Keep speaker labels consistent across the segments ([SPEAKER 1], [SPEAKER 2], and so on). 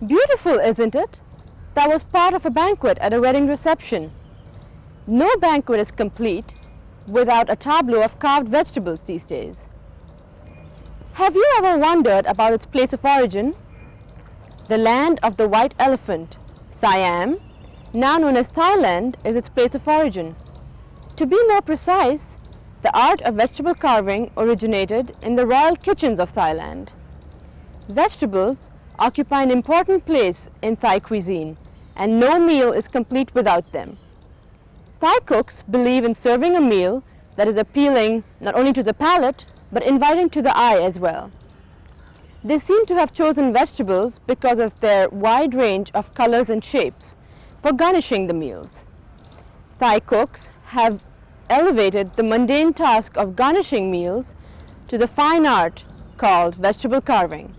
[SPEAKER 1] Beautiful, isn't it? That was part of a banquet at a wedding reception. No banquet is complete without a tableau of carved vegetables these days. Have you ever wondered about its place of origin? The land of the white elephant, Siam, now known as Thailand, is its place of origin. To be more precise, the art of vegetable carving originated in the royal kitchens of Thailand. Vegetables occupy an important place in Thai cuisine, and no meal is complete without them. Thai cooks believe in serving a meal that is appealing not only to the palate, but inviting to the eye as well. They seem to have chosen vegetables because of their wide range of colors and shapes for garnishing the meals. Thai cooks have elevated the mundane task of garnishing meals to the fine art called vegetable carving.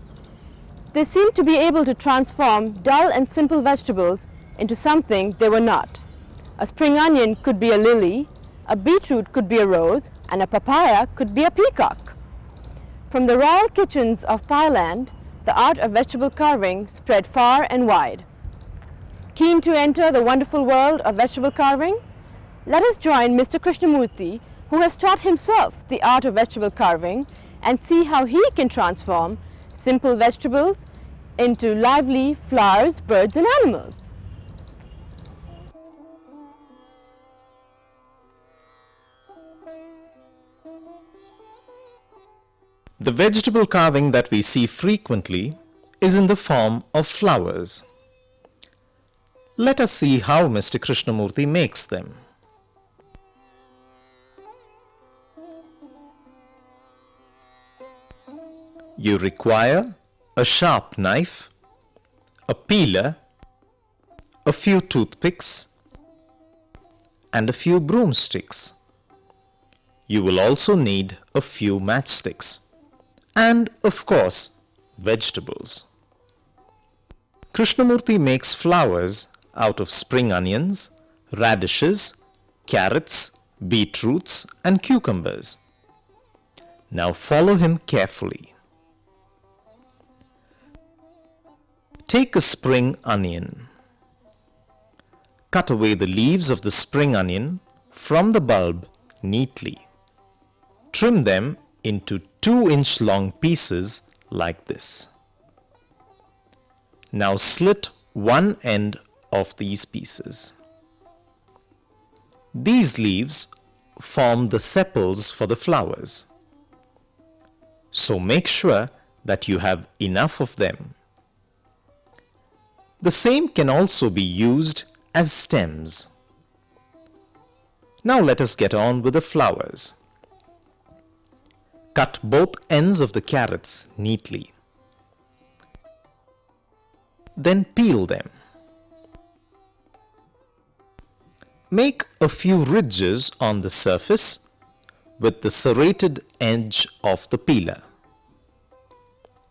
[SPEAKER 1] They seem to be able to transform dull and simple vegetables into something they were not. A spring onion could be a lily, a beetroot could be a rose, and a papaya could be a peacock. From the royal kitchens of Thailand, the art of vegetable carving spread far and wide. Keen to enter the wonderful world of vegetable carving? Let us join Mr. Krishnamurthy, who has taught himself the art of vegetable carving, and see how he can transform simple vegetables into lively flowers, birds, and animals.
[SPEAKER 2] The vegetable carving that we see frequently is in the form of flowers. Let us see how Mr. Krishnamurthy makes them. You require a sharp knife, a peeler, a few toothpicks, and a few broomsticks. You will also need a few matchsticks. And, of course, vegetables. Krishnamurthy makes flowers out of spring onions, radishes, carrots, beetroots, and cucumbers. Now follow him carefully. Take a spring onion. Cut away the leaves of the spring onion from the bulb neatly. Trim them into 2-inch long pieces like this. Now slit one end of these pieces. These leaves form the sepals for the flowers. So make sure that you have enough of them. The same can also be used as stems. Now let us get on with the flowers. Cut both ends of the carrots neatly. Then peel them. Make a few ridges on the surface with the serrated edge of the peeler.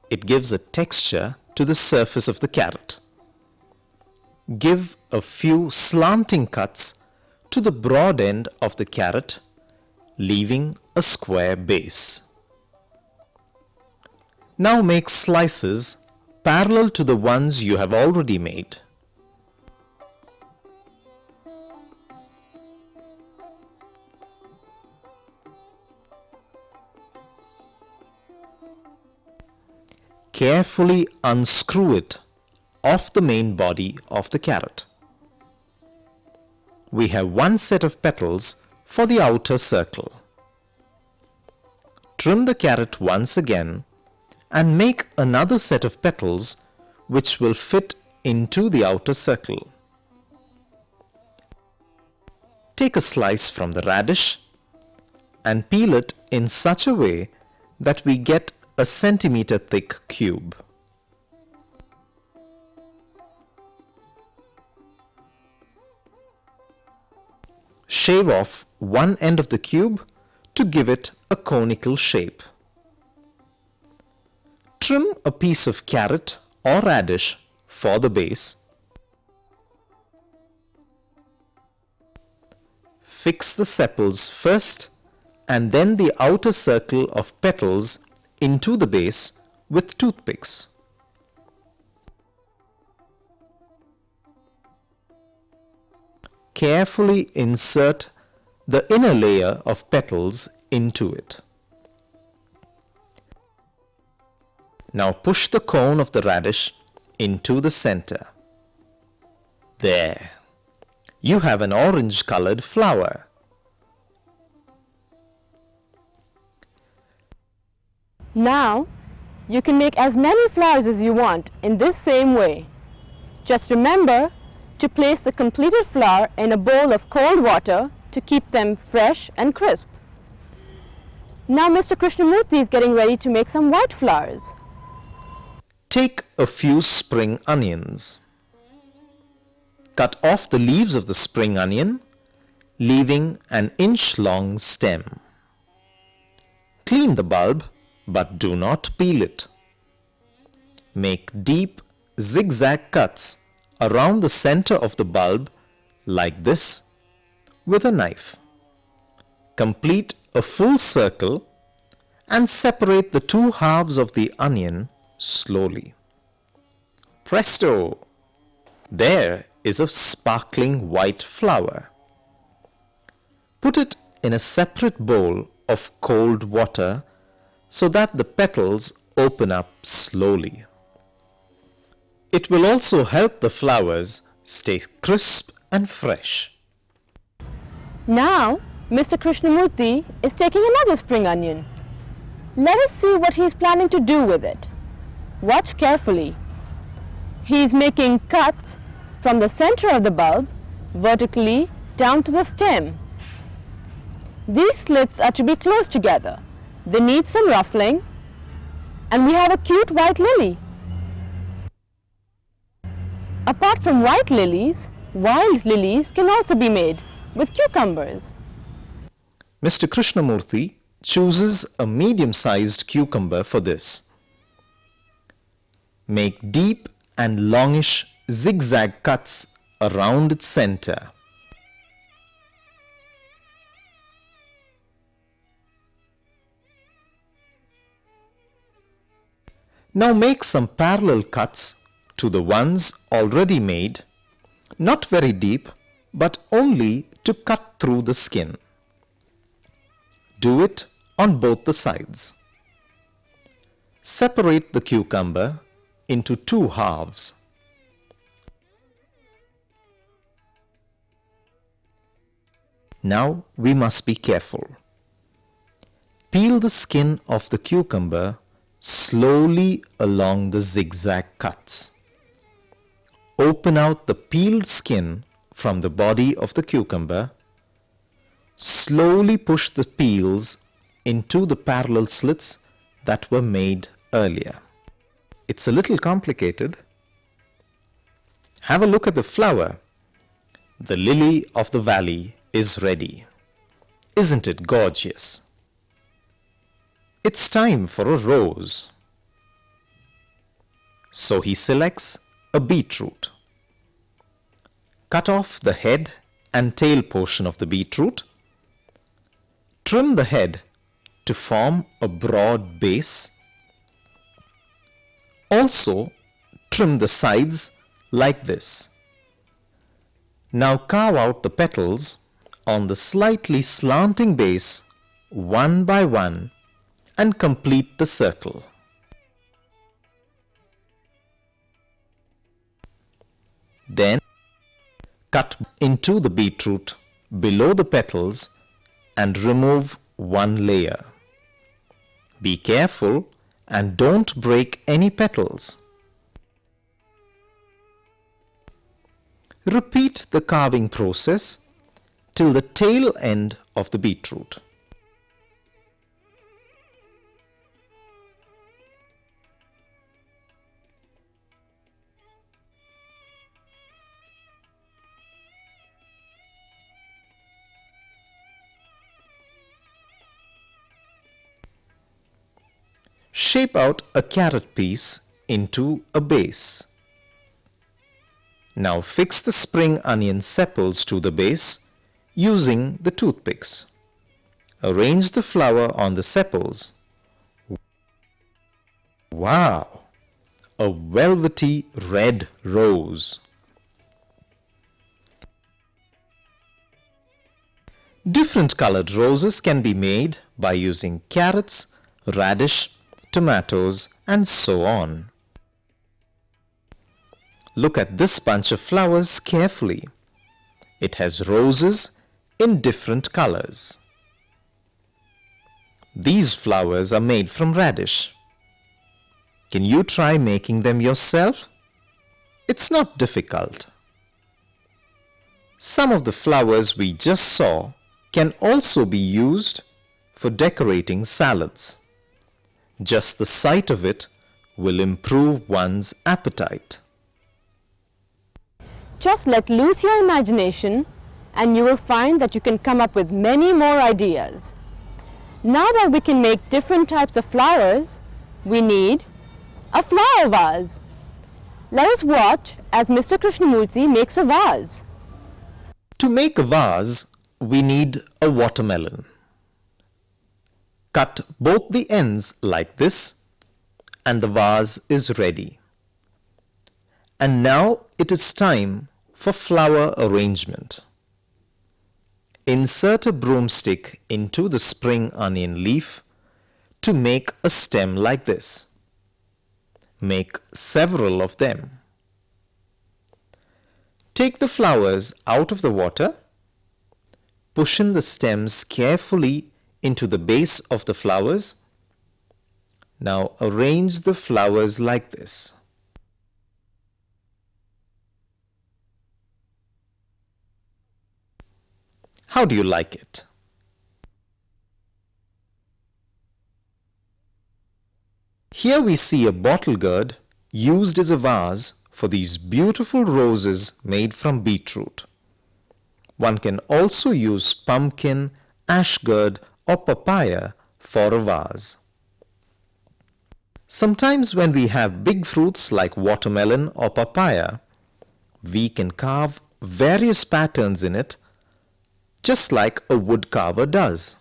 [SPEAKER 2] It gives a texture to the surface of the carrot. Give a few slanting cuts to the broad end of the carrot, leaving a square base. Now make slices parallel to the ones you have already made. Carefully unscrew it off the main body of the carrot. We have one set of petals for the outer circle. Trim the carrot once again and make another set of petals which will fit into the outer circle. Take a slice from the radish and peel it in such a way that we get a centimeter thick cube. Shave off one end of the cube to give it a conical shape. Trim a piece of carrot or radish for the base. Fix the sepals first and then the outer circle of petals into the base with toothpicks. carefully insert the inner layer of petals into it. Now push the cone of the radish into the center. There. You have an orange-colored flower.
[SPEAKER 1] Now, you can make as many flowers as you want in this same way. Just remember to place the completed flower in a bowl of cold water to keep them fresh and crisp. Now Mr. Krishnamurthy is getting ready to make some white flowers.
[SPEAKER 2] Take a few spring onions. Cut off the leaves of the spring onion, leaving an inch-long stem. Clean the bulb, but do not peel it. Make deep zigzag cuts around the center of the bulb like this with a knife. Complete a full circle and separate the two halves of the onion slowly. Presto! There is a sparkling white flower. Put it in a separate bowl of cold water so that the petals open up slowly. It will also help the flowers stay crisp and fresh.
[SPEAKER 1] Now, Mr. Krishnamurthy is taking another spring onion. Let us see what he is planning to do with it. Watch carefully. He is making cuts from the center of the bulb vertically down to the stem. These slits are to be close together. They need some ruffling, and we have a cute white lily. Apart from white lilies, wild lilies can also be made with cucumbers.
[SPEAKER 2] Mr. Krishnamurthy chooses a medium-sized cucumber for this. Make deep and longish zigzag cuts around its center. Now make some parallel cuts to the ones already made, not very deep, but only to cut through the skin. Do it on both the sides. Separate the cucumber into two halves. Now we must be careful. Peel the skin of the cucumber slowly along the zigzag cuts. Open out the peeled skin from the body of the cucumber. Slowly push the peels into the parallel slits that were made earlier. It's a little complicated. Have a look at the flower. The lily of the valley is ready. Isn't it gorgeous? It's time for a rose. So he selects a beetroot. Cut off the head and tail portion of the beetroot. Trim the head to form a broad base. Also, trim the sides like this. Now carve out the petals on the slightly slanting base one by one and complete the circle. Then cut into the beetroot below the petals and remove one layer. Be careful and don't break any petals. Repeat the carving process till the tail end of the beetroot. Shape out a carrot piece into a base. Now fix the spring onion sepals to the base using the toothpicks. Arrange the flower on the sepals. Wow! A velvety red rose. Different colored roses can be made by using carrots, radish, tomatoes, and so on. Look at this bunch of flowers carefully. It has roses in different colors. These flowers are made from radish. Can you try making them yourself? It's not difficult. Some of the flowers we just saw can also be used for decorating salads. Just the sight of it will improve one's appetite.
[SPEAKER 1] Just let loose your imagination and you will find that you can come up with many more ideas. Now that we can make different types of flowers, we need a flower vase. Let us watch as Mr. Krishnamurthy makes a vase.
[SPEAKER 2] To make a vase, we need a watermelon. Cut both the ends like this and the vase is ready. And now it is time for flower arrangement. Insert a broomstick into the spring onion leaf to make a stem like this. Make several of them. Take the flowers out of the water. Push in the stems carefully into the base of the flowers. Now arrange the flowers like this. How do you like it? Here we see a bottle gourd used as a vase for these beautiful roses made from beetroot. One can also use pumpkin, ash gourd or papaya for a vase. Sometimes when we have big fruits like watermelon or papaya, we can carve various patterns in it just like a wood carver does.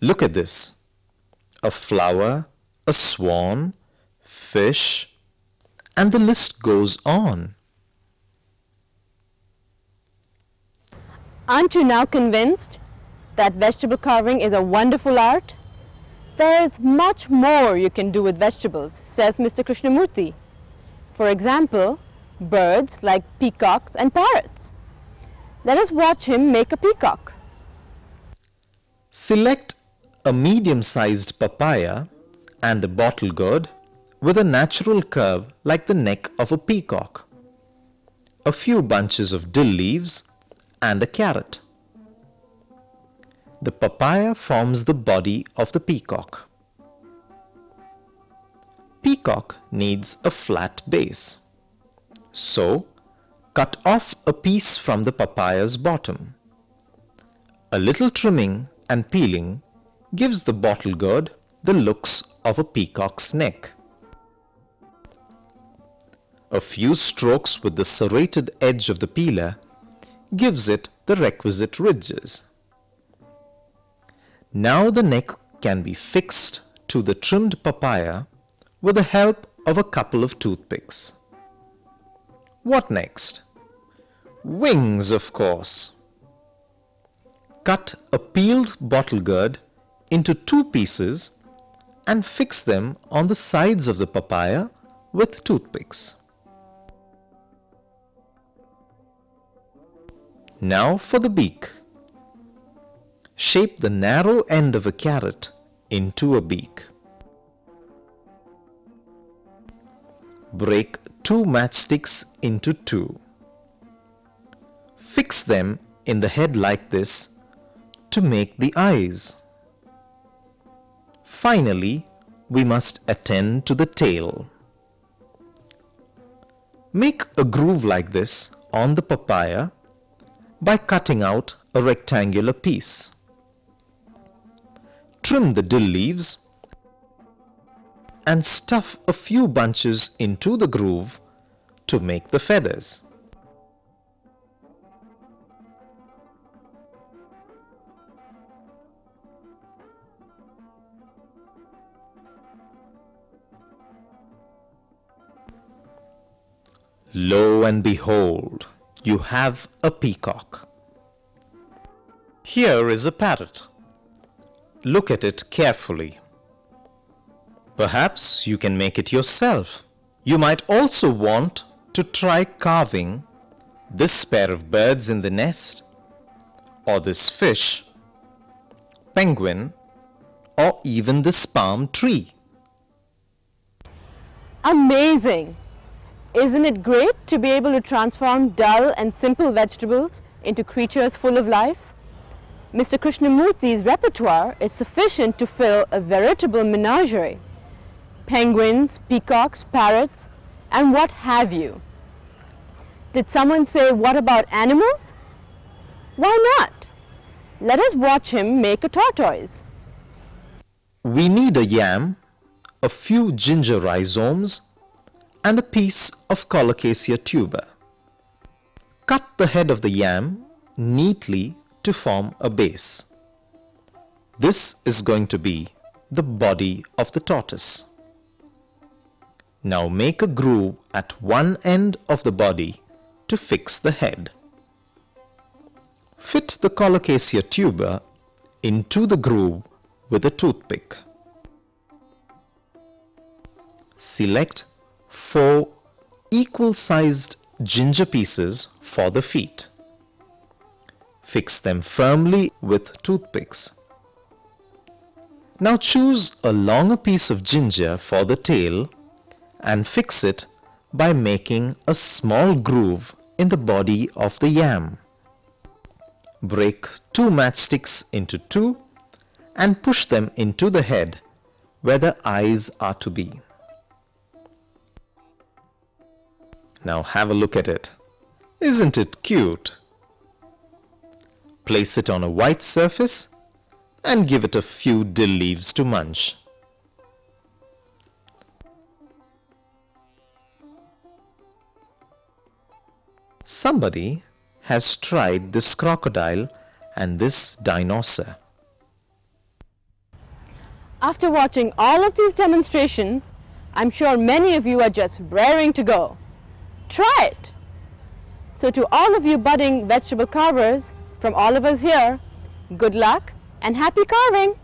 [SPEAKER 2] Look at this. A flower, a swan, fish, and the list goes on.
[SPEAKER 1] Aren't you now convinced that vegetable carving is a wonderful art? There is much more you can do with vegetables, says Mr. Krishnamurthy. For example, birds like peacocks and parrots. Let us watch him make a peacock.
[SPEAKER 2] Select a medium-sized papaya and a bottle gourd with a natural curve like the neck of a peacock, a few bunches of dill leaves and a carrot. The papaya forms the body of the peacock. Peacock needs a flat base. So, cut off a piece from the papaya's bottom. A little trimming and peeling gives the bottle gourd the looks of a peacock's neck. A few strokes with the serrated edge of the peeler gives it the requisite ridges. Now the neck can be fixed to the trimmed papaya with the help of a couple of toothpicks. What next? Wings, of course. Cut a peeled bottle gourd into 2 pieces and fix them on the sides of the papaya with toothpicks. Now for the beak. Shape the narrow end of a carrot into a beak. Break 2 matchsticks into 2. Fix them in the head like this to make the eyes. Finally, we must attend to the tail. Make a groove like this on the papaya by cutting out a rectangular piece. Trim the dill leaves and stuff a few bunches into the groove to make the feathers. Lo and behold, you have a peacock. Here is a parrot. Look at it carefully. Perhaps you can make it yourself. You might also want to try carving this pair of birds in the nest, or this fish, penguin, or even this palm tree.
[SPEAKER 1] Amazing! Isn't it great to be able to transform dull and simple vegetables into creatures full of life? Mr. Krishnamurthy's repertoire is sufficient to fill a veritable menagerie. Penguins, peacocks, parrots, and what have you. Did someone say, what about animals? Why not? Let us watch him make a tortoise.
[SPEAKER 2] We need a yam, a few ginger rhizomes, and a piece of colocasia tuber. Cut the head of the yam neatly to form a base. This is going to be the body of the tortoise. Now make a groove at one end of the body to fix the head. Fit the colocasia tuber into the groove with a toothpick. Select 4 equal-sized ginger pieces for the feet. Fix them firmly with toothpicks. Now choose a longer piece of ginger for the tail and fix it by making a small groove in the body of the yam. Break 2 matchsticks into 2 and push them into the head where the eyes are to be. Now have a look at it. Isn't it cute? Place it on a white surface and give it a few dill leaves to munch. Somebody has tried this crocodile and this dinosaur.
[SPEAKER 1] After watching all of these demonstrations, I'm sure many of you are just raring to go. Try it! So to all of you budding vegetable carvers, from all of us here, good luck and happy carving!